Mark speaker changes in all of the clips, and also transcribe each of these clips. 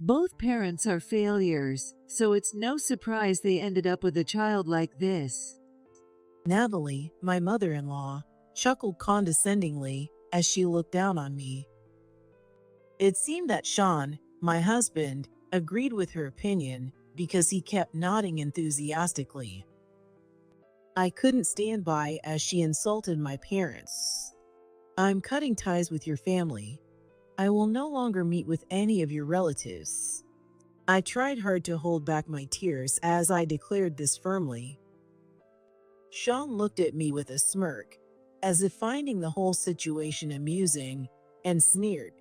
Speaker 1: Both parents are failures, so it's no surprise they ended up with a child like this.
Speaker 2: Natalie, my mother-in-law, chuckled condescendingly as she looked down on me. It seemed that Sean, my husband, agreed with her opinion because he kept nodding enthusiastically. I couldn't stand by as she insulted my parents. I'm cutting ties with your family. I will no longer meet with any of your relatives. I tried hard to hold back my tears as I declared this firmly. Sean looked at me with a smirk, as if finding the whole situation amusing, and sneered.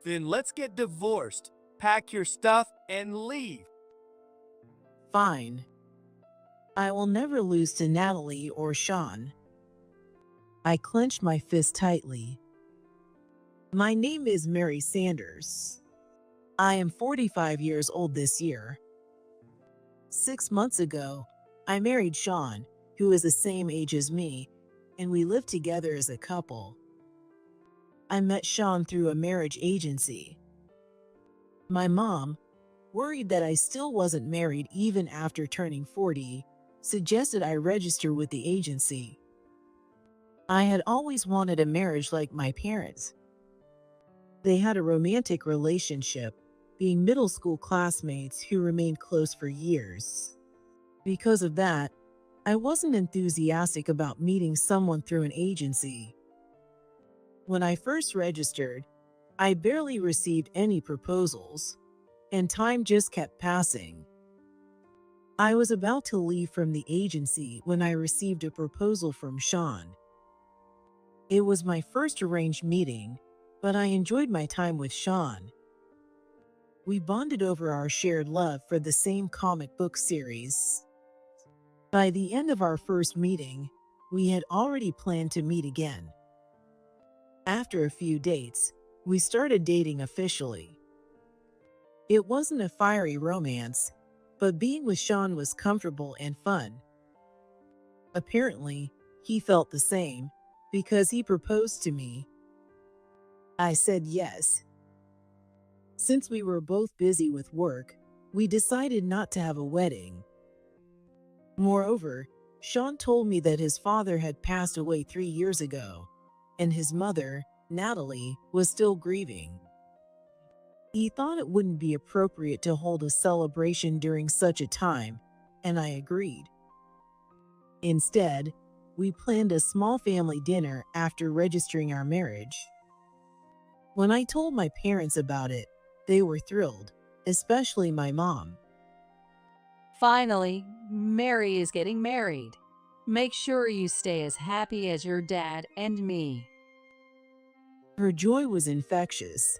Speaker 3: Then let's get divorced, pack your stuff, and leave.
Speaker 2: Fine. I will never lose to Natalie or Sean. I clenched my fist tightly. My name is Mary Sanders. I am 45 years old this year. 6 months ago, I married Sean, who is the same age as me, and we live together as a couple. I met Sean through a marriage agency. My mom, worried that I still wasn't married even after turning 40, suggested I register with the agency. I had always wanted a marriage like my parents. They had a romantic relationship, being middle school classmates who remained close for years. Because of that, I wasn't enthusiastic about meeting someone through an agency. When I first registered, I barely received any proposals, and time just kept passing. I was about to leave from the agency when I received a proposal from Sean. It was my first arranged meeting, but I enjoyed my time with Sean. We bonded over our shared love for the same comic book series. By the end of our first meeting, we had already planned to meet again. After a few dates, we started dating officially. It wasn't a fiery romance, but being with Sean was comfortable and fun. Apparently, he felt the same because he proposed to me. I said yes. Since we were both busy with work, we decided not to have a wedding. Moreover, Sean told me that his father had passed away 3 years ago, and his mother, Natalie, was still grieving. He thought it wouldn't be appropriate to hold a celebration during such a time, and I agreed. Instead, we planned a small family dinner after registering our marriage. When I told my parents about it, they were thrilled, especially my mom.
Speaker 1: Finally, Mary is getting married. Make sure you stay as happy as your dad and me.
Speaker 2: Her joy was infectious,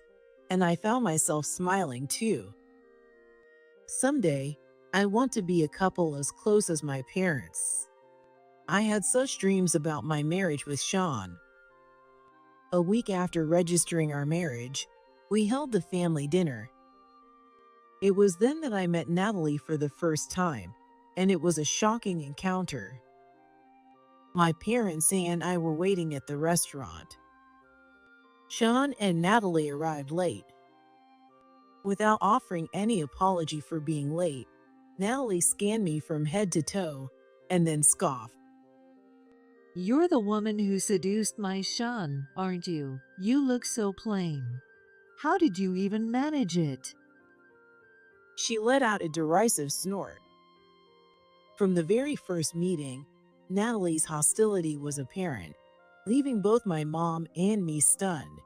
Speaker 2: and I found myself smiling too. Someday, I want to be a couple as close as my parents. I had such dreams about my marriage with Sean. A week after registering our marriage, we held the family dinner. It was then that I met Natalie for the first time, and it was a shocking encounter. My parents and I were waiting at the restaurant. Sean and Natalie arrived late. Without offering any apology for being late, Natalie scanned me from head to toe and then scoffed.
Speaker 1: You're the woman who seduced my Sean, aren't you? You look so plain. How did you even manage it?
Speaker 2: She let out a derisive snort. From the very first meeting, Natalie's hostility was apparent, leaving both my mom and me stunned.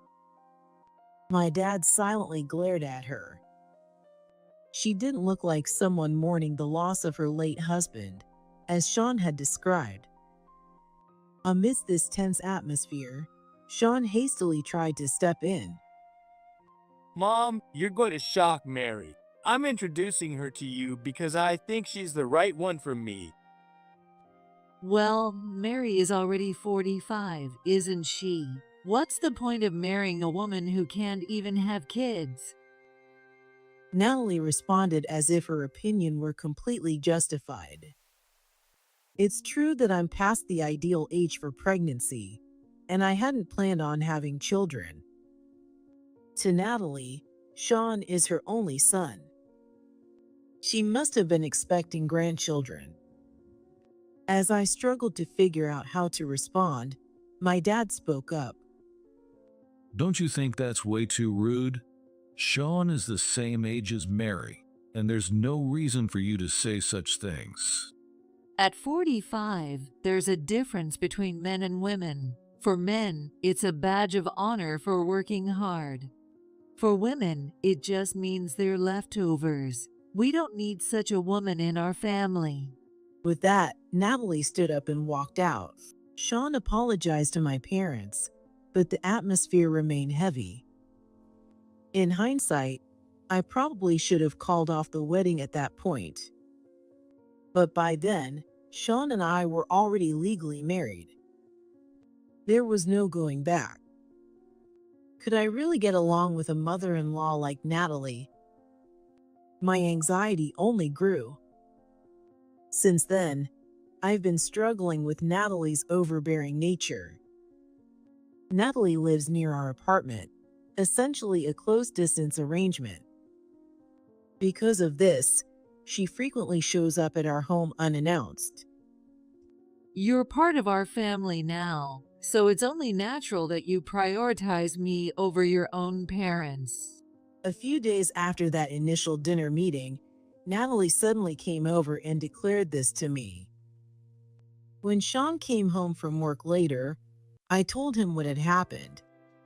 Speaker 2: My dad silently glared at her. She didn't look like someone mourning the loss of her late husband, as Sean had described. Amidst this tense atmosphere, Sean hastily tried to step in.
Speaker 3: Mom, you're going to shock Mary. I'm introducing her to you because I think she's the right one for me.
Speaker 1: Well, Mary is already 45, isn't she? What's the point of marrying a woman who can't even have kids?
Speaker 2: Natalie responded as if her opinion were completely justified. It's true that I'm past the ideal age for pregnancy, and I hadn't planned on having children. To Natalie, Sean is her only son. She must have been expecting grandchildren. As I struggled to figure out how to respond, my dad spoke up.
Speaker 4: Don't you think that's way too rude? Sean is the same age as Mary, and there's no reason for you to say such things.
Speaker 1: At 45, there's a difference between men and women. For men, it's a badge of honor for working hard. For women, it just means they're leftovers. We don't need such a woman in our family.
Speaker 2: With that, Natalie stood up and walked out. Sean apologized to my parents, but the atmosphere remained heavy. In hindsight, I probably should have called off the wedding at that point. But by then, Sean and I were already legally married. There was no going back. Could I really get along with a mother-in-law like Natalie? My anxiety only grew. Since then, I've been struggling with Natalie's overbearing nature. Natalie lives near our apartment, essentially a close-distance arrangement. Because of this, she frequently shows up at our home unannounced.
Speaker 1: You're part of our family now, so it's only natural that you prioritize me over your own parents.
Speaker 2: A few days after that initial dinner meeting, Natalie suddenly came over and declared this to me. When Sean came home from work later, I told him what had happened.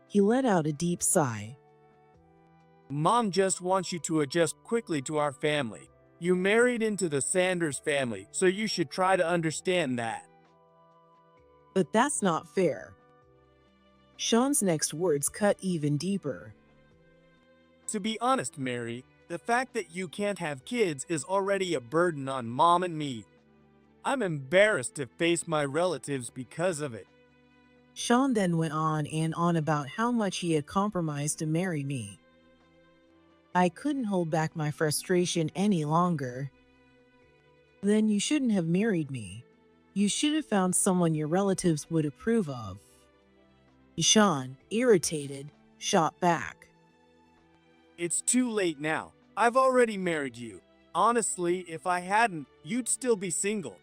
Speaker 2: He let out a deep sigh.
Speaker 3: Mom just wants you to adjust quickly to our family. You married into the Sanders family, so you should try to understand that.
Speaker 2: But that's not fair. Sean's next words cut even deeper.
Speaker 3: To be honest, Mary, the fact that you can't have kids is already a burden on Mom and me. I'm embarrassed to face my relatives because of it.
Speaker 2: Sean then went on and on about how much he had compromised to marry me. I couldn't hold back my frustration any longer. Then you shouldn't have married me. You should have found someone your relatives would approve of. Sean, irritated, shot back.
Speaker 3: It's too late now. I've already married you. Honestly, if I hadn't, you'd still be single.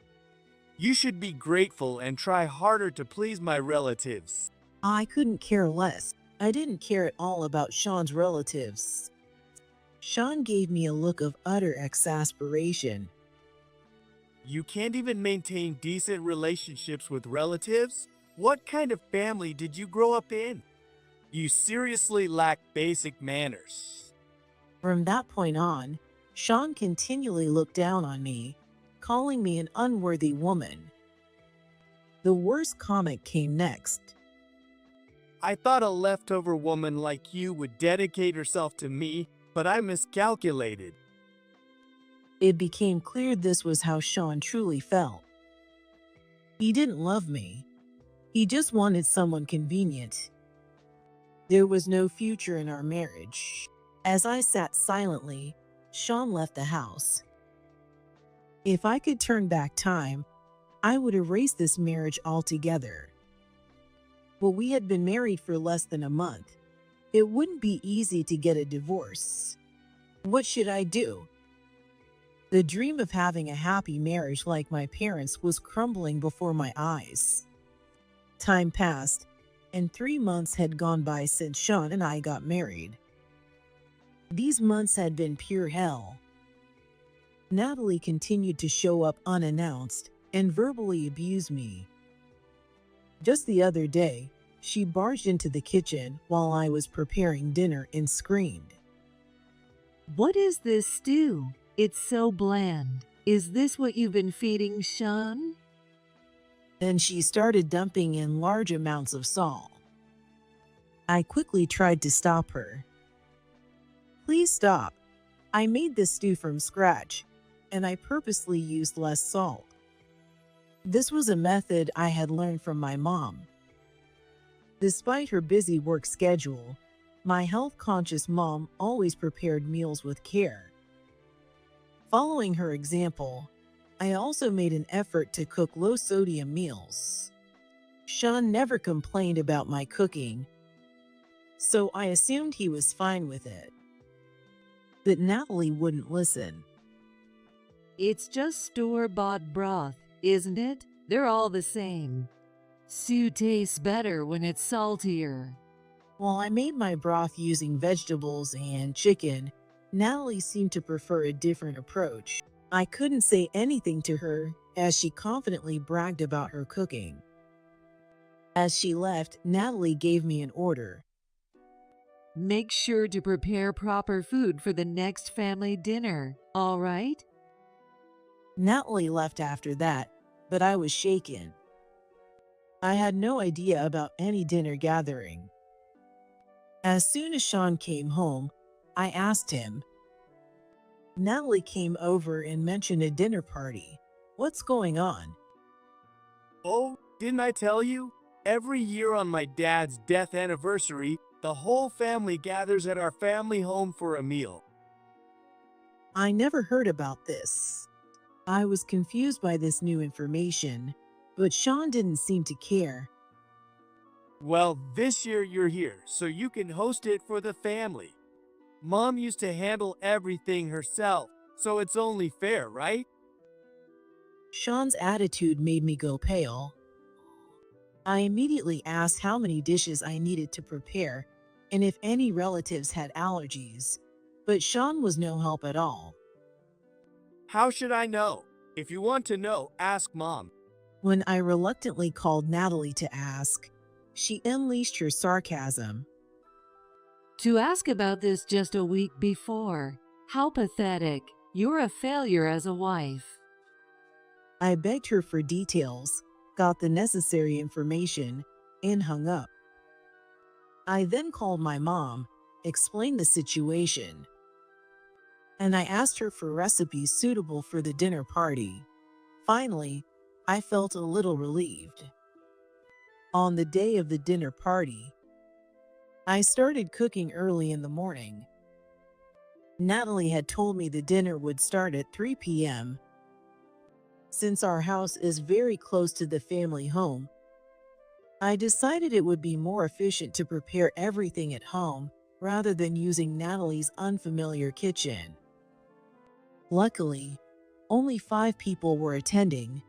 Speaker 3: You should be grateful and try harder to please my relatives.
Speaker 2: I couldn't care less. I didn't care at all about Sean's relatives. Sean gave me a look of utter exasperation.
Speaker 3: You can't even maintain decent relationships with relatives? What kind of family did you grow up in? You seriously lack basic manners.
Speaker 2: From that point on, Sean continually looked down on me, calling me an unworthy woman. The worst comment came next.
Speaker 3: I thought a leftover woman like you would dedicate herself to me, but I miscalculated.
Speaker 2: It became clear this was how Sean truly felt. He didn't love me. He just wanted someone convenient. There was no future in our marriage. As I sat silently, Sean left the house. If I could turn back time, I would erase this marriage altogether. But we had been married for less than a month. It wouldn't be easy to get a divorce. What should I do? The dream of having a happy marriage like my parents was crumbling before my eyes. Time passed, and 3 months had gone by since Sean and I got married. These months had been pure hell. Natalie continued to show up unannounced and verbally abuse me. Just the other day, she barged into the kitchen while I was preparing dinner and screamed.
Speaker 1: What is this stew? It's so bland. Is this what you've been feeding Sean?
Speaker 2: Then she started dumping in large amounts of salt. I quickly tried to stop her. Please stop. I made this stew from scratch, and I purposely used less salt. This was a method I had learned from my mom. Despite her busy work schedule, my health-conscious mom always prepared meals with care. Following her example, I also made an effort to cook low-sodium meals. Sean never complained about my cooking, so I assumed he was fine with it. but Natalie wouldn't listen.
Speaker 1: It's just store-bought broth, isn't it? They're all the same. Stew tastes better when it's saltier.
Speaker 2: While I made my broth using vegetables and chicken, Natalie seemed to prefer a different approach. I couldn't say anything to her as she confidently bragged about her cooking. As she left, Natalie gave me an order.
Speaker 1: Make sure to prepare proper food for the next family dinner, all right?
Speaker 2: Natalie left after that, but I was shaken. I had no idea about any dinner gathering. As soon as Sean came home, I asked him. Natalie came over and mentioned a dinner party. What's going on?
Speaker 3: Oh, didn't I tell you? Every year on my dad's death anniversary, the whole family gathers at our family home for a meal.
Speaker 2: I never heard about this. I was confused by this new information, but Sean didn't seem to care.
Speaker 3: Well, this year you're here, so you can host it for the family. Mom used to handle everything herself, so it's only fair, right?
Speaker 2: Sean's attitude made me go pale. I immediately asked how many dishes I needed to prepare and if any relatives had allergies, but Sean was no help at all.
Speaker 3: How should I know? If you want to know, ask Mom.
Speaker 2: When I reluctantly called Natalie to ask, she unleashed her sarcasm.
Speaker 1: To ask about this just a week before. How pathetic. You're a failure as a wife.
Speaker 2: I begged her for details, got the necessary information, and hung up. I then called my mom, explained the situation, and I asked her for recipes suitable for the dinner party. Finally, I felt a little relieved. On the day of the dinner party, I started cooking early in the morning. Natalie had told me the dinner would start at 3 p.m. Since our house is very close to the family home, I decided it would be more efficient to prepare everything at home rather than using Natalie's unfamiliar kitchen. Luckily, only 5 people were attending,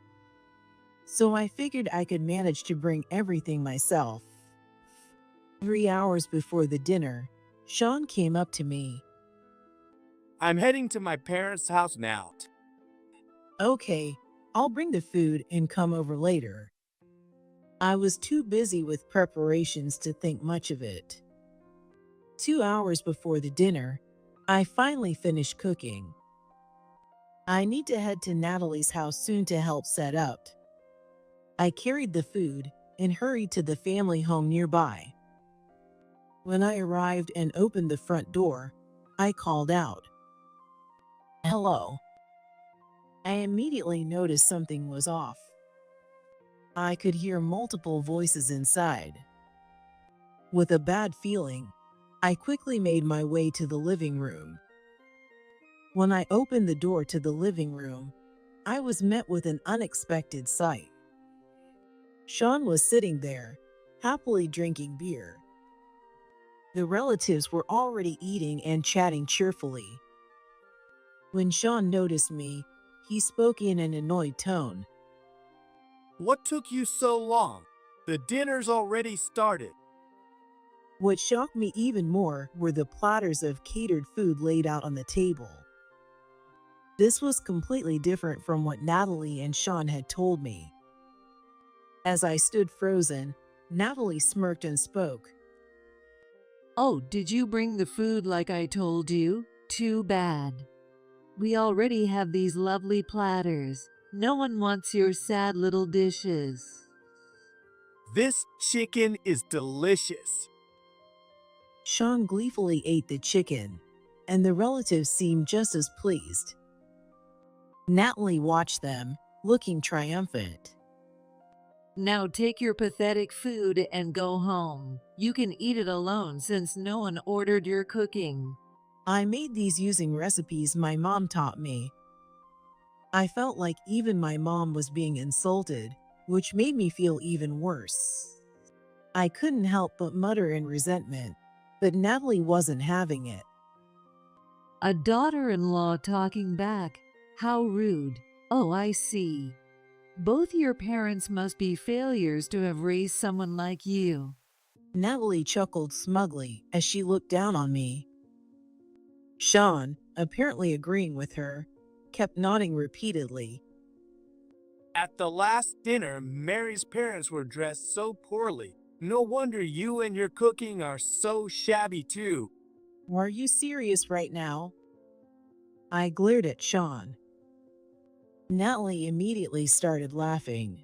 Speaker 2: so I figured I could manage to bring everything myself. 3 hours before the dinner, Sean came up to me.
Speaker 3: I'm heading to my parents' house now.
Speaker 2: Okay, I'll bring the food and come over later. I was too busy with preparations to think much of it. 2 hours before the dinner, I finally finished cooking. I need to head to Natalie's house soon to help set up. I carried the food and hurried to the family home nearby. When I arrived and opened the front door, I called out, "Hello." I immediately noticed something was off. I could hear multiple voices inside. With a bad feeling, I quickly made my way to the living room. When I opened the door to the living room, I was met with an unexpected sight. Sean was sitting there, happily drinking beer. The relatives were already eating and chatting cheerfully. When Sean noticed me, he spoke in an annoyed tone.
Speaker 3: What took you so long? The dinner's already started.
Speaker 2: What shocked me even more were the platters of catered food laid out on the table. This was completely different from what Natalie and Sean had told me. As I stood frozen, Natalie smirked and spoke.
Speaker 1: Oh, did you bring the food like I told you? Too bad. We already have these lovely platters. No one wants your sad little dishes.
Speaker 3: This chicken is delicious.
Speaker 2: Sean gleefully ate the chicken, and the relatives seemed just as pleased. Natalie watched them, looking triumphant.
Speaker 1: Now take your pathetic food and go home. You can eat it alone since no one ordered your cooking.
Speaker 2: I made these using recipes my mom taught me. I felt like even my mom was being insulted, which made me feel even worse. I couldn't help but mutter in resentment, but Natalie wasn't having it.
Speaker 1: A daughter-in-law talking back. How rude. Oh, I see. Both your parents must be failures to have raised someone like you.
Speaker 2: Natalie chuckled smugly as she looked down on me. Sean, apparently agreeing with her, kept nodding repeatedly.
Speaker 3: At the last dinner, Mary's parents were dressed so poorly. No wonder you and your cooking are so shabby too.
Speaker 2: Are you serious right now? I glared at Sean. Natalie immediately started laughing.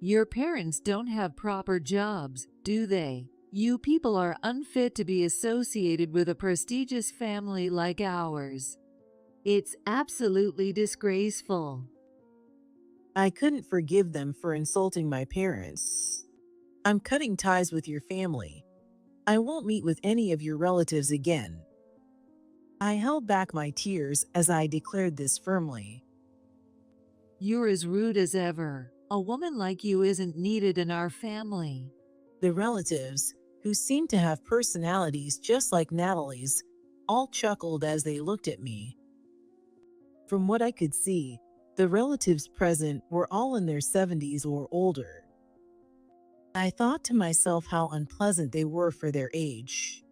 Speaker 1: Your parents don't have proper jobs, do they? You people are unfit to be associated with a prestigious family like ours. It's absolutely disgraceful.
Speaker 2: I couldn't forgive them for insulting my parents. I'm cutting ties with your family. I won't meet with any of your relatives again. I held back my tears as I declared this firmly.
Speaker 1: You're as rude as ever. A woman like you isn't needed in our family.
Speaker 2: The relatives, who seemed to have personalities just like Natalie's, all chuckled as they looked at me. From what I could see, the relatives present were all in their 70s or older. I thought to myself how unpleasant they were for their age.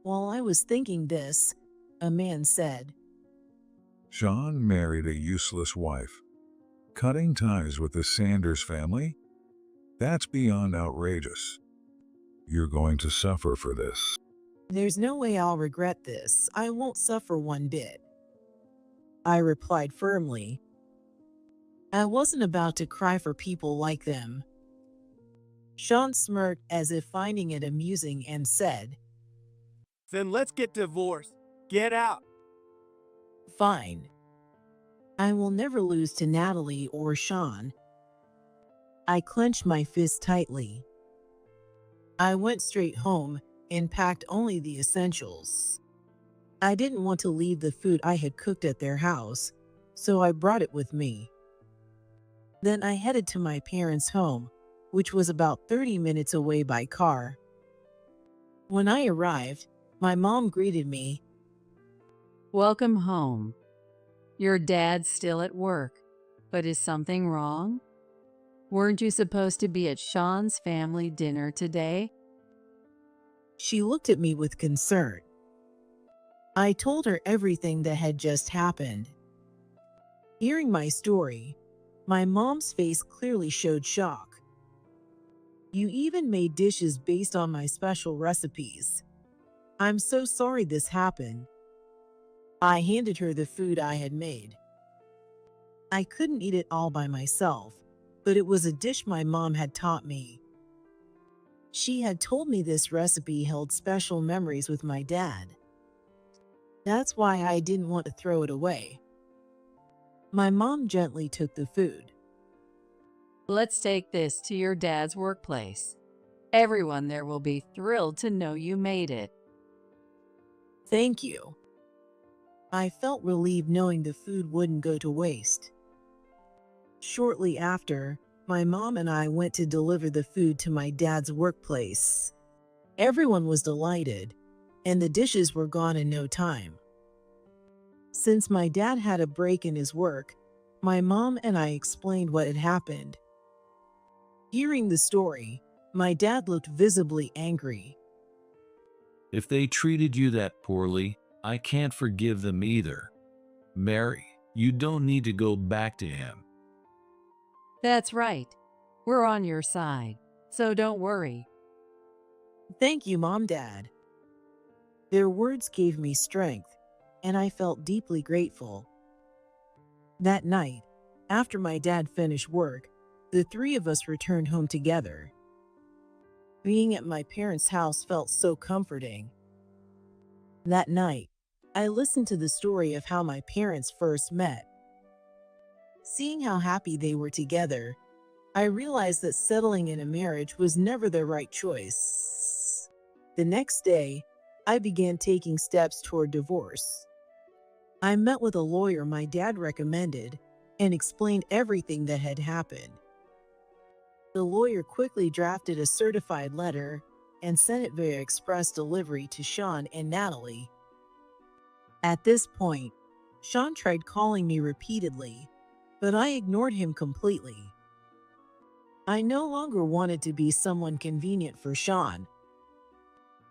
Speaker 2: While I was thinking this, a man said,
Speaker 5: Sean married a useless wife. Cutting ties with the Sanders family? That's beyond outrageous. You're going to suffer for this.
Speaker 2: "There's no way I'll regret this. I won't suffer one bit," I replied firmly. I wasn't about to cry for people like them. Sean smirked as if finding it amusing and said,
Speaker 3: Then let's get divorced. Get out.
Speaker 2: "Fine. I will never lose to Natalie or Sean." I clenched my fist tightly. I went straight home and packed only the essentials. I didn't want to leave the food I had cooked at their house, so I brought it with me. Then I headed to my parents' home, which was about 30 minutes away by car. When I arrived, my mom greeted me.
Speaker 6: Welcome home. Your dad's still at work, but is something wrong? Weren't you supposed to be at Sean's family dinner today?
Speaker 2: She looked at me with concern. I told her everything that had just happened. Hearing my story, my mom's face clearly showed shock. "You even made dishes based on my special recipes. I'm so sorry this happened." I handed her the food I had made. I couldn't eat it all by myself, but it was a dish my mom had taught me. She had told me this recipe held special memories with my dad. That's why I didn't want to throw it away. My mom gently took the food.
Speaker 6: Let's take this to your dad's workplace. Everyone there will be thrilled to know you made it.
Speaker 2: "Thank you." I felt relieved knowing the food wouldn't go to waste. Shortly after, my mom and I went to deliver the food to my dad's workplace. Everyone was delighted, and the dishes were gone in no time. Since my dad had a break in his work, my mom and I explained what had happened. Hearing the story, my dad looked visibly angry.
Speaker 4: If they treated you that poorly, I can't forgive them either. Mary, you don't need to go back to him.
Speaker 6: That's right. We're on your side, so don't worry.
Speaker 2: "Thank you, Mom, Dad." Their words gave me strength, and I felt deeply grateful. That night, after my dad finished work, the three of us returned home together. Being at my parents' house felt so comforting. That night, I listened to the story of how my parents first met. Seeing how happy they were together, I realized that settling in a marriage was never the right choice. The next day, I began taking steps toward divorce. I met with a lawyer my dad recommended and explained everything that had happened. The lawyer quickly drafted a certified letter and sent it via express delivery to Sean and Natalie. At this point, Sean tried calling me repeatedly, but I ignored him completely. I no longer wanted to be someone convenient for Sean.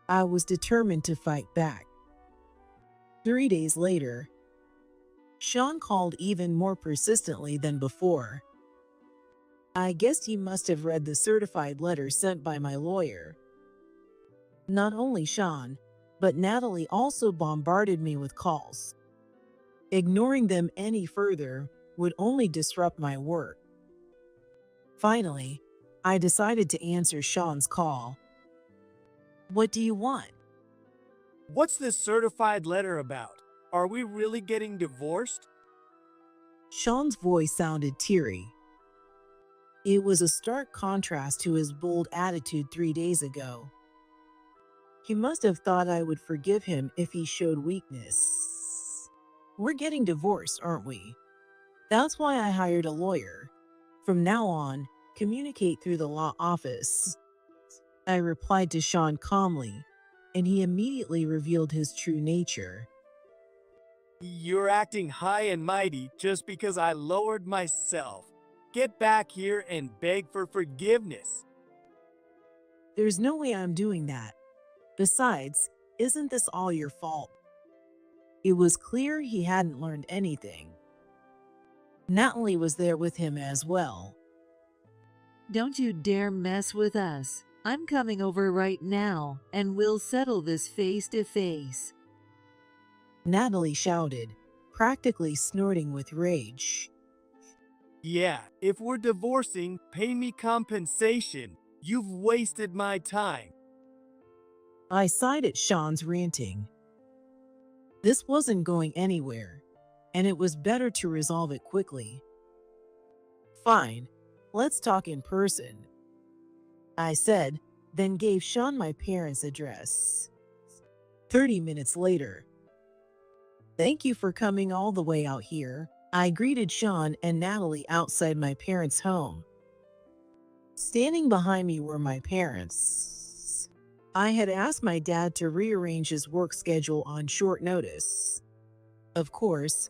Speaker 2: I was determined to fight back. 3 days later, Sean called even more persistently than before. I guess he must have read the certified letter sent by my lawyer. Not only Sean, but Natalie also bombarded me with calls. Ignoring them any further would only disrupt my work. Finally, I decided to answer Sean's call. "What do you want?"
Speaker 3: What's this certified letter about? Are we really getting divorced?
Speaker 2: Sean's voice sounded teary. It was a stark contrast to his bold attitude 3 days ago. He must have thought I would forgive him if he showed weakness. "We're getting divorced, aren't we? That's why I hired a lawyer. From now on, communicate through the law office." I replied to Sean calmly, and he immediately revealed his true nature.
Speaker 3: You're acting high and mighty just because I lowered myself. Get back here and beg for forgiveness.
Speaker 2: "There's no way I'm doing that. Besides, isn't this all your fault?" It was clear he hadn't learned anything. Natalie was there with him as well.
Speaker 1: Don't you dare mess with us. I'm coming over right now, and we'll settle this face to face.
Speaker 2: Natalie shouted, practically snorting with rage.
Speaker 3: Yeah, if we're divorcing, pay me compensation. You've wasted my time.
Speaker 2: I sighed at Sean's ranting. This wasn't going anywhere, and it was better to resolve it quickly. "Fine, let's talk in person," I said, then gave Sean my parents' address. 30 minutes later. "Thank you for coming all the way out here," I greeted Sean and Natalie outside my parents' home. Standing behind me were my parents. I had asked my dad to rearrange his work schedule on short notice. Of course,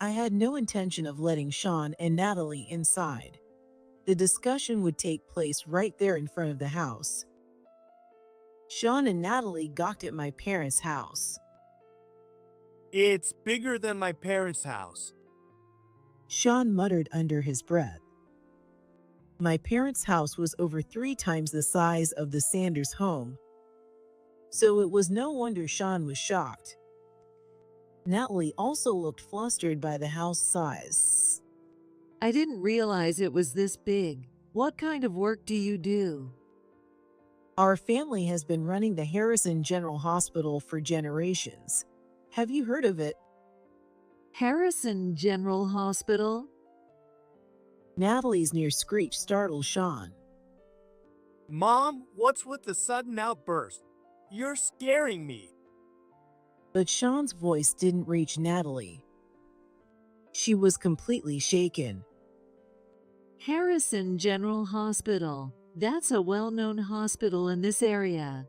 Speaker 2: I had no intention of letting Sean and Natalie inside. The discussion would take place right there in front of the house. Sean and Natalie gawked at my parents' house.
Speaker 3: It's bigger than my parents' house.
Speaker 2: Sean muttered under his breath. My parents' house was over 3 times the size of the Sanders home, so it was no wonder Sean was shocked. Natalie also looked flustered by the house size.
Speaker 1: I didn't realize it was this big. What kind of work do you do?
Speaker 2: Our family has been running the Harrison General Hospital for generations. Have you heard of it?
Speaker 1: Harrison General Hospital?
Speaker 2: Natalie's near screech startled Sean.
Speaker 3: Mom, what's with the sudden outburst? You're scaring me.
Speaker 2: But Sean's voice didn't reach Natalie. She was completely shaken.
Speaker 1: Harrison General Hospital. That's a well-known hospital in this area.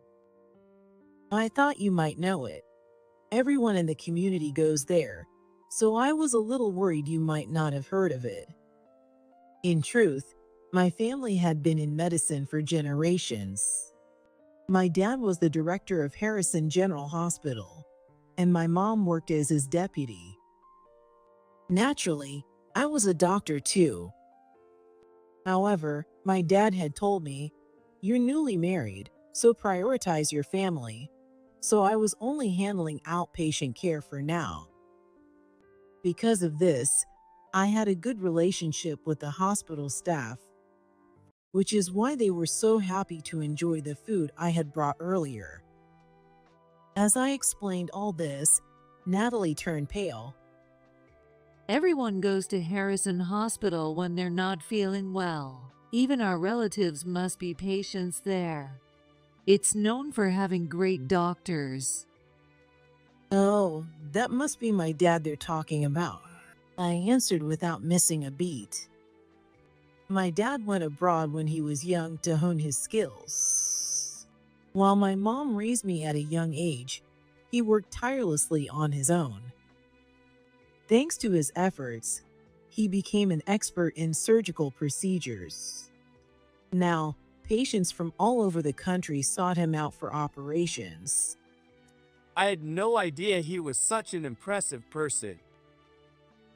Speaker 2: I thought you might know it. Everyone in the community goes there, so I was a little worried you might not have heard of it. In truth, my family had been in medicine for generations. My dad was the director of Harrison General Hospital, and my mom worked as his deputy. Naturally, I was a doctor too. However, my dad had told me, "You're newly married, so prioritize your family." So I was only handling outpatient care for now. Because of this, I had a good relationship with the hospital staff, which is why they were so happy to enjoy the food I had brought earlier. As I explained all this, Natalie turned pale.
Speaker 1: Everyone goes to Harrison Hospital when they're not feeling well. Even our relatives must be patients there. It's known for having great doctors.
Speaker 2: "Oh, that must be my dad they're talking about," I answered without missing a beat. My dad went abroad when he was young to hone his skills. While my mom raised me at a young age, He worked tirelessly on his own. Thanks to his efforts, he became an expert in surgical procedures. Now, patients from all over the country sought him out for operations.
Speaker 3: I had no idea he was such an impressive person.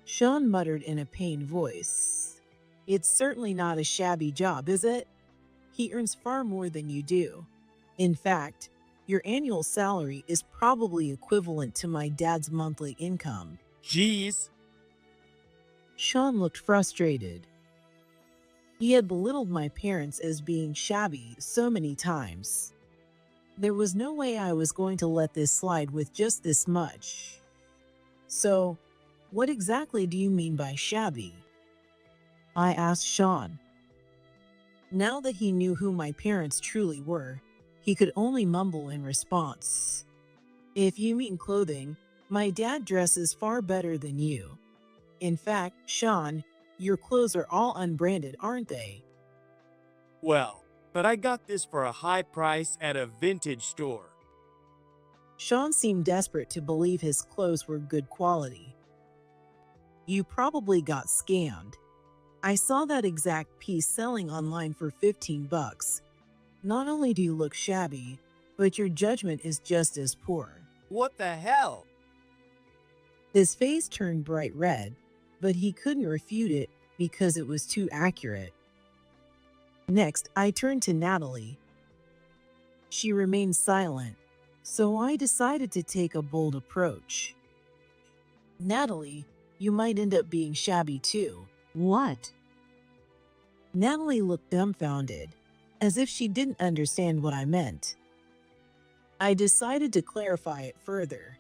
Speaker 2: Sean muttered in a pained voice. It's certainly not a shabby job, is it? He earns far more than you do. In fact, your annual salary is probably equivalent to my dad's monthly income.
Speaker 3: Geez.
Speaker 2: Sean looked frustrated. He had belittled my parents as being shabby so many times. There was no way I was going to let this slide with just this much. So, what exactly do you mean by shabby? I asked Sean. Now that he knew who my parents truly were, he could only mumble in response. If you mean clothing, my dad dresses far better than you. In fact, Sean, your clothes are all unbranded, aren't they?
Speaker 3: Well, but I got this for a high price at a vintage store.
Speaker 2: Sean seemed desperate to believe his clothes were good quality. You probably got scammed. I saw that exact piece selling online for $15. Not only do you look shabby, but your judgment is just as poor.
Speaker 3: What the hell?
Speaker 2: His face turned bright red, but he couldn't refute it because it was too accurate. Next, I turned to Natalie. She remained silent, so I decided to take a bold approach. Natalie, you might end up being shabby too.
Speaker 1: What?
Speaker 2: Natalie looked dumbfounded, as if she didn't understand what I meant. I decided to clarify it further.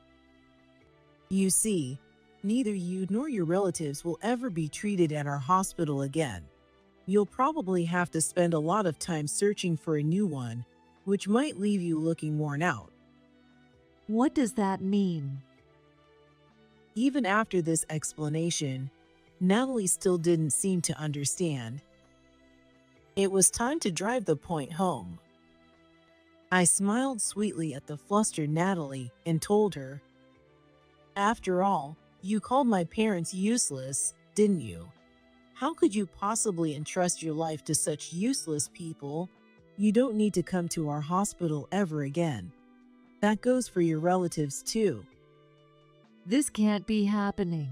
Speaker 2: You see, neither you nor your relatives will ever be treated at our hospital again. You'll probably have to spend a lot of time searching for a new one, which might leave you looking worn out.
Speaker 1: What does that mean?
Speaker 2: Even after this explanation, Natalie still didn't seem to understand. It was time to drive the point home. I smiled sweetly at the flustered Natalie and told her, after all, you called my parents useless, didn't you? How could you possibly entrust your life to such useless people? You don't need to come to our hospital ever again. That goes for your relatives too.
Speaker 1: This can't be happening.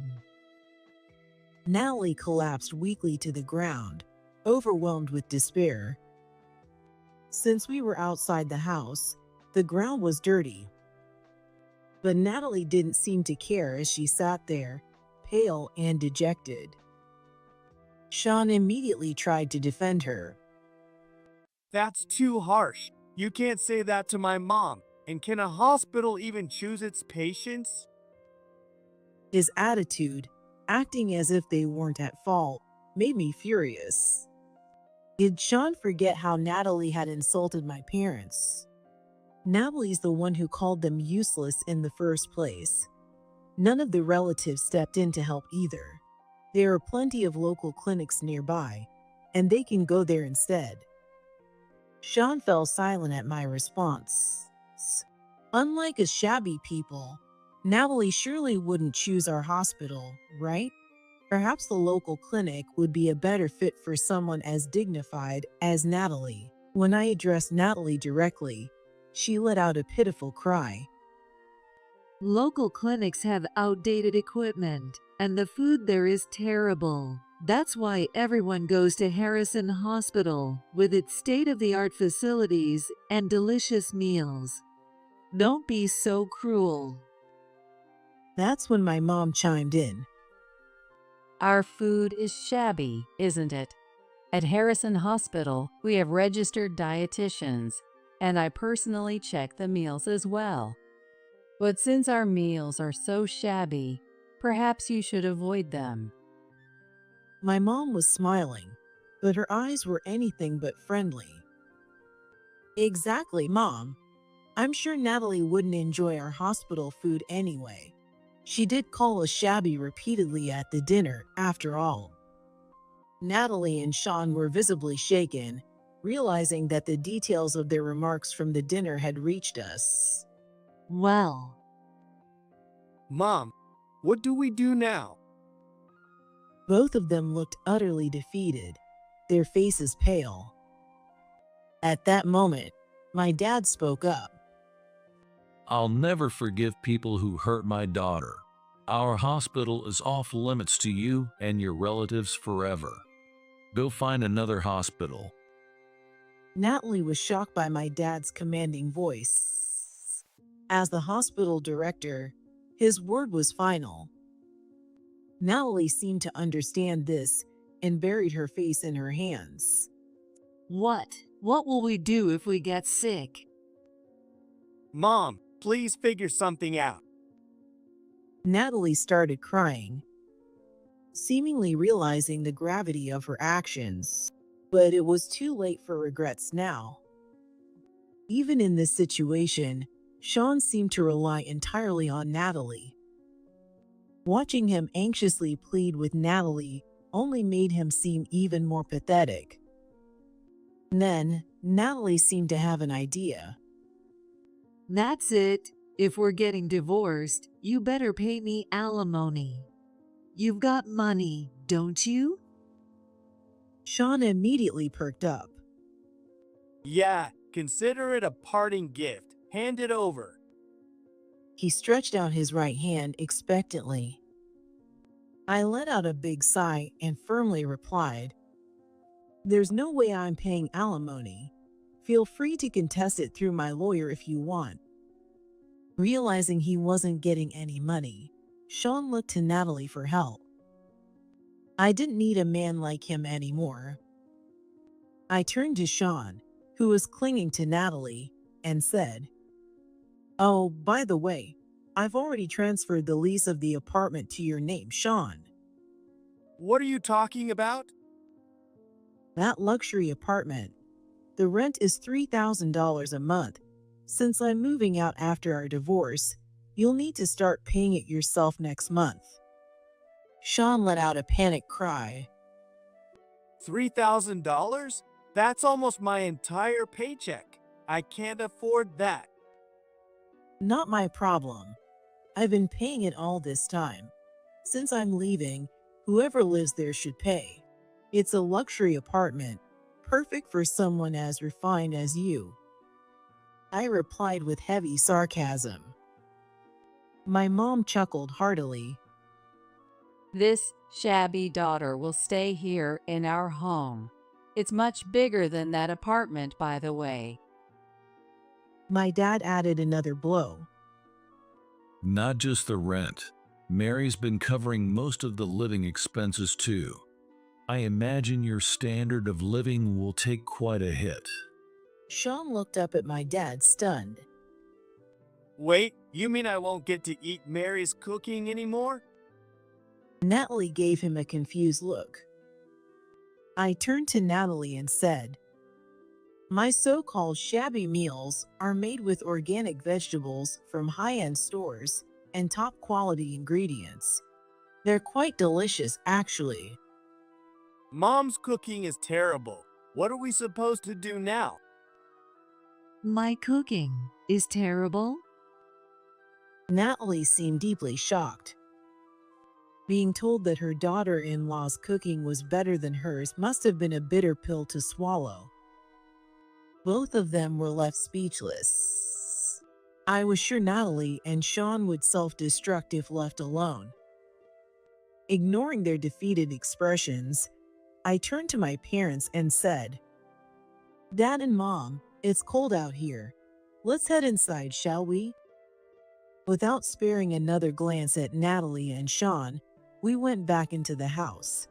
Speaker 2: Natalie collapsed weakly to the ground, overwhelmed with despair. Since we were outside the house, the ground was dirty. But Natalie didn't seem to care as she sat there, pale and dejected. Sean immediately tried to defend her.
Speaker 3: That's too harsh. You can't say that to my mom. And can a hospital even choose its patients?
Speaker 2: His attitude, acting as if they weren't at fault, made me furious. Did Sean forget how Natalie had insulted my parents? Natalie's the one who called them useless in the first place. None of the relatives stepped in to help either. There are plenty of local clinics nearby, and they can go there instead. Sean fell silent at my response. Unlike us shabby people, Natalie surely wouldn't choose our hospital, right? Perhaps the local clinic would be a better fit for someone as dignified as Natalie. When I addressed Natalie directly, she let out a pitiful cry.
Speaker 1: Local clinics have outdated equipment, and the food there is terrible. That's why everyone goes to Harrison Hospital, with its state-of-the-art facilities and delicious meals. Don't be so cruel.
Speaker 2: That's when my mom chimed in.
Speaker 6: Our food is shabby, isn't it? At Harrison Hospital, we have registered dietitians, and I personally check the meals as well. But since our meals are so shabby, perhaps you should avoid them.
Speaker 2: My mom was smiling, but her eyes were anything but friendly. Exactly, Mom. I'm sure Natalie wouldn't enjoy our hospital food anyway. She did call us shabby repeatedly at the dinner, after all. Natalie and Sean were visibly shaken, realizing that the details of their remarks from the dinner had reached us.
Speaker 1: Well,
Speaker 3: Mom, what do we do now?
Speaker 2: Both of them looked utterly defeated, their faces pale. At that moment, my dad spoke up.
Speaker 4: I'll never forgive people who hurt my daughter. Our hospital is off limits to you and your relatives forever. Go find another hospital.
Speaker 2: Natalie was shocked by my dad's commanding voice. As the hospital director, his word was final. Natalie seemed to understand this and buried her face in her hands.
Speaker 1: What? What will we do if we get sick?
Speaker 3: Mom, please figure something out.
Speaker 2: Natalie started crying, seemingly realizing the gravity of her actions. But it was too late for regrets now. Even in this situation, Sean seemed to rely entirely on Natalie. Watching him anxiously plead with Natalie only made him seem even more pathetic. Then, Natalie seemed to have an idea.
Speaker 1: That's it. If we're getting divorced, you better pay me alimony. You've got money, don't you?
Speaker 2: Sean immediately perked up.
Speaker 3: Yeah, consider it a parting gift. Hand it over.
Speaker 2: He stretched out his right hand expectantly. I let out a big sigh and firmly replied, "There's no way I'm paying alimony. Feel free to contest it through my lawyer if you want." Realizing he wasn't getting any money, Sean looked to Natalie for help. I didn't need a man like him anymore. I turned to Sean, who was clinging to Natalie, and said, "Oh, by the way, I've already transferred the lease of the apartment to your name, Sean."
Speaker 3: What are you talking about?
Speaker 2: That luxury apartment. The rent is $3,000 a month. Since I'm moving out after our divorce, you'll need to start paying it yourself next month. Sean let out a panicked cry.
Speaker 3: $3,000? That's almost my entire paycheck. I can't afford that.
Speaker 2: Not my problem. I've been paying it all this time. Since I'm leaving, whoever lives there should pay. It's a luxury apartment, perfect for someone as refined as you. I replied with heavy sarcasm. My mom chuckled heartily.
Speaker 6: This shabby daughter will stay here in our home. It's much bigger than that apartment, by the way.
Speaker 2: My dad added another blow.
Speaker 4: Not just the rent. Mary's been covering most of the living expenses too. I imagine your standard of living will take quite a hit.
Speaker 2: Sean looked up at my dad, stunned.
Speaker 3: Wait, you mean I won't get to eat Mary's cooking anymore?
Speaker 2: Natalie gave him a confused look. I turned to Natalie and said, "My so-called shabby meals are made with organic vegetables from high-end stores and top-quality ingredients. They're quite delicious, actually."
Speaker 3: Mom's cooking is terrible. What are we supposed to do now?
Speaker 1: My cooking is terrible?
Speaker 2: Natalie seemed deeply shocked. Being told that her daughter-in-law's cooking was better than hers must have been a bitter pill to swallow. Both of them were left speechless. I was sure Natalie and Sean would self-destruct if left alone. Ignoring their defeated expressions, I turned to my parents and said, "Dad and Mom, it's cold out here. Let's head inside, shall we?" Without sparing another glance at Natalie and Sean, we went back into the house.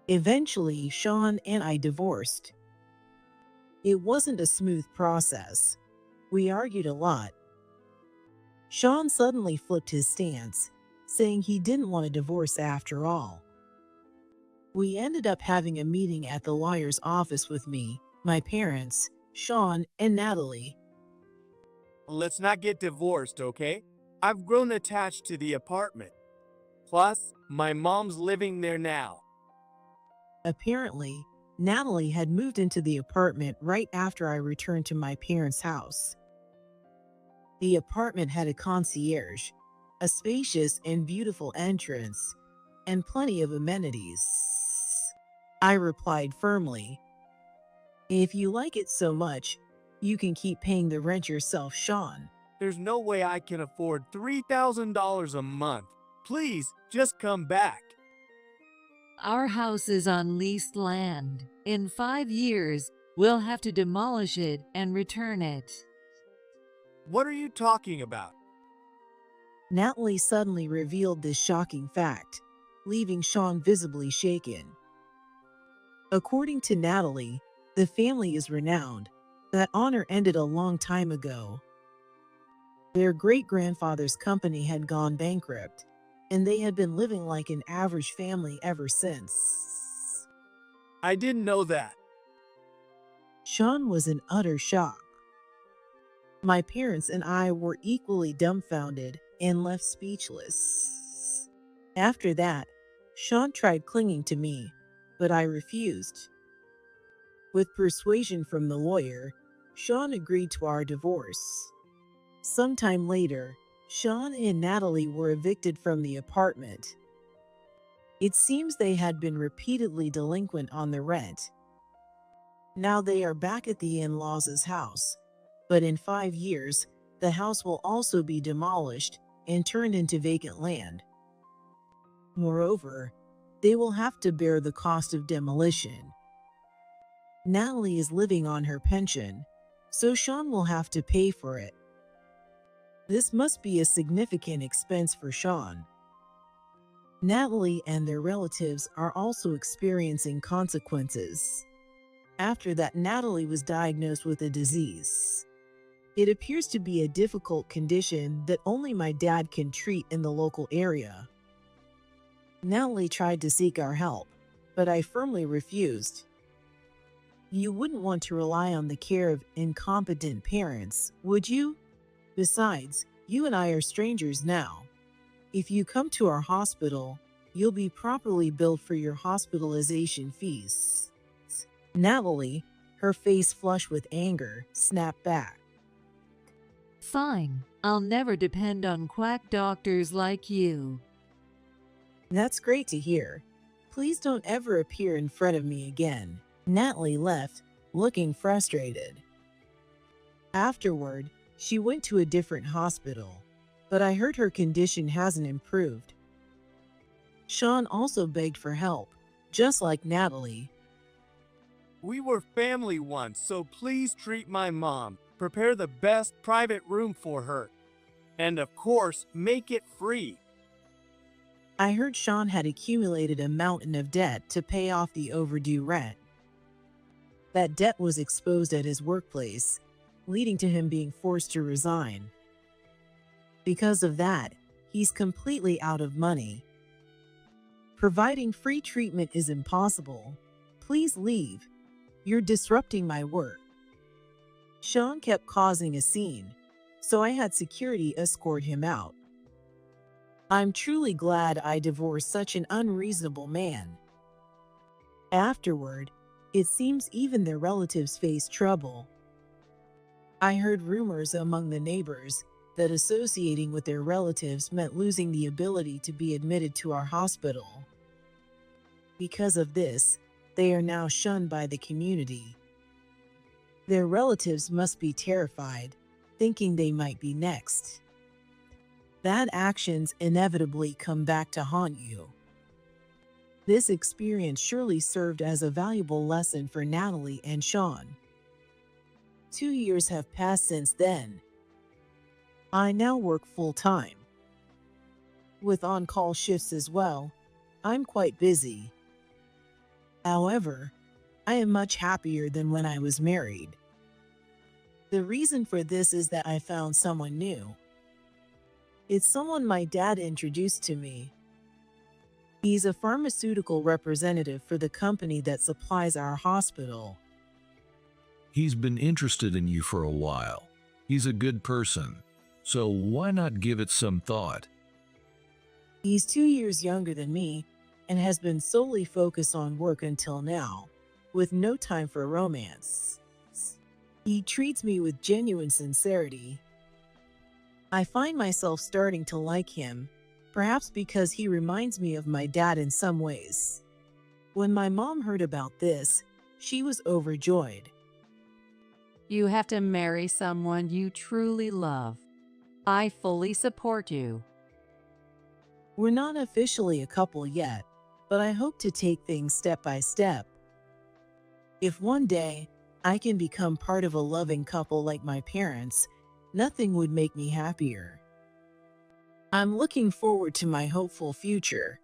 Speaker 2: Eventually, Sean and I divorced. It wasn't a smooth process. We argued a lot. Sean suddenly flipped his stance, saying he didn't want a divorce after all. We ended up having a meeting at the lawyer's office with me, my parents, Sean, and Natalie.
Speaker 3: Let's not get divorced, okay? I've grown attached to the apartment. Plus, my mom's living there now.
Speaker 2: Apparently, Natalie had moved into the apartment right after I returned to my parents' house. The apartment had a concierge, a spacious and beautiful entrance, and plenty of amenities. I replied firmly, "If you like it so much, you can keep paying the rent yourself, Sean."
Speaker 3: There's no way I can afford $3,000 a month. Please, just come back.
Speaker 1: Our house is on leased land. In 5 years, we'll have to demolish it and return it.
Speaker 3: What are you talking about?
Speaker 2: Natalie suddenly revealed this shocking fact, leaving Sean visibly shaken. According to Natalie, the family is renowned. That honor ended a long time ago. Their great-grandfather's company had gone bankrupt, and they had been living like an average family ever since.
Speaker 3: I didn't know that.
Speaker 2: Sean was in utter shock. My parents and I were equally dumbfounded and left speechless. After that, Sean tried clinging to me, but I refused. With persuasion from the lawyer, Sean agreed to our divorce. Sometime later, Sean and Natalie were evicted from the apartment. It seems they had been repeatedly delinquent on the rent. Now they are back at the in-laws' house, but in 5 years, the house will also be demolished and turned into vacant land. Moreover, they will have to bear the cost of demolition. Natalie is living on her pension, so Sean will have to pay for it. This must be a significant expense for Sean. Natalie and their relatives are also experiencing consequences. After that, Natalie was diagnosed with a disease. It appears to be a difficult condition that only my dad can treat in the local area. Natalie tried to seek our help, but I firmly refused. You wouldn't want to rely on the care of incompetent parents, would you? Besides, you and I are strangers now. If you come to our hospital, you'll be properly billed for your hospitalization fees. Natalie, her face flushed with anger, snapped back.
Speaker 1: Fine, I'll never depend on quack doctors like you.
Speaker 2: That's great to hear. Please don't ever appear in front of me again. Natalie left, looking frustrated. Afterward, she went to a different hospital, but I heard her condition hasn't improved. Sean also begged for help, just like Natalie.
Speaker 3: We were family once, so please treat my mom. Prepare the best private room for her. And of course, make it free.
Speaker 2: I heard Sean had accumulated a mountain of debt to pay off the overdue rent. That debt was exposed at his workplace, leading to him being forced to resign. Because of that, he's completely out of money. Providing free treatment is impossible. Please leave. You're disrupting my work. Sean kept causing a scene, so I had security escort him out. I'm truly glad I divorced such an unreasonable man. Afterward, it seems even their relatives faced trouble. I heard rumors among the neighbors that associating with their relatives meant losing the ability to be admitted to our hospital. Because of this, they are now shunned by the community. Their relatives must be terrified, thinking they might be next. Bad actions inevitably come back to haunt you. This experience surely served as a valuable lesson for Natalie and Sean. 2 years have passed since then. I now work full-time. With on-call shifts as well, I'm quite busy. However, I am much happier than when I was married. The reason for this is that I found someone new. It's someone my dad introduced to me. He's a pharmaceutical representative for the company that supplies our hospital.
Speaker 4: He's been interested in you for a while. He's a good person. So why not give it some thought?
Speaker 2: He's 2 years younger than me and has been solely focused on work until now, with no time for romance. He treats me with genuine sincerity. I find myself starting to like him, perhaps because he reminds me of my dad in some ways. When my mom heard about this, she was overjoyed.
Speaker 6: You have to marry someone you truly love. I fully support you.
Speaker 2: We're not officially a couple yet, but I hope to take things step by step. If one day I can become part of a loving couple like my parents, nothing would make me happier. I'm looking forward to my hopeful future.